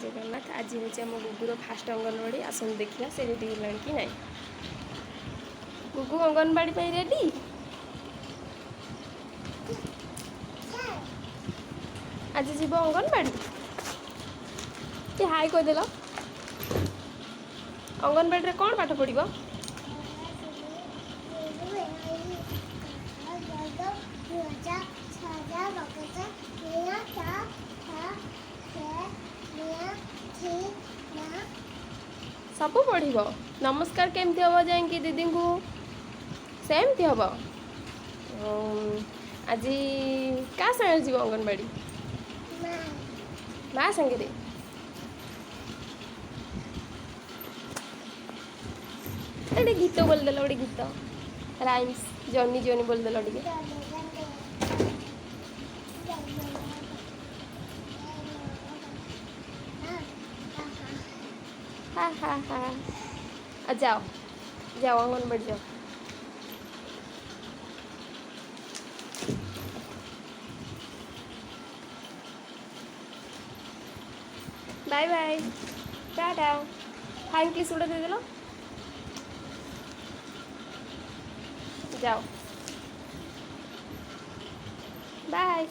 जगन्नाथ। आज हूँ आम गुगुर फास्ट अंगनवाड़ी आसन देखा से रेडी है कि ना। गुगु अंगनवाड़ी पे रेडी। आज जीव अंगनवाड़ी कि हाई कहीदेल। अंगनवाड़ी कौन पाठ पढ़। सब पढ़। नमस्कार केमती हम जाइए दीदी को सेमती हम। आज क्या सागर जीव अंगनवाड़ी माँ सागर। गोटे गीत बोलदेल गोटे गीत राइम्स जनी जनी बोलदेल टे। हाँ हाँ हाँ जाओ जाओ अंगनवाड़ी जाओ। बाय बाय टाटा फाइन किस उड़ा दे देलो। जाओ बाय।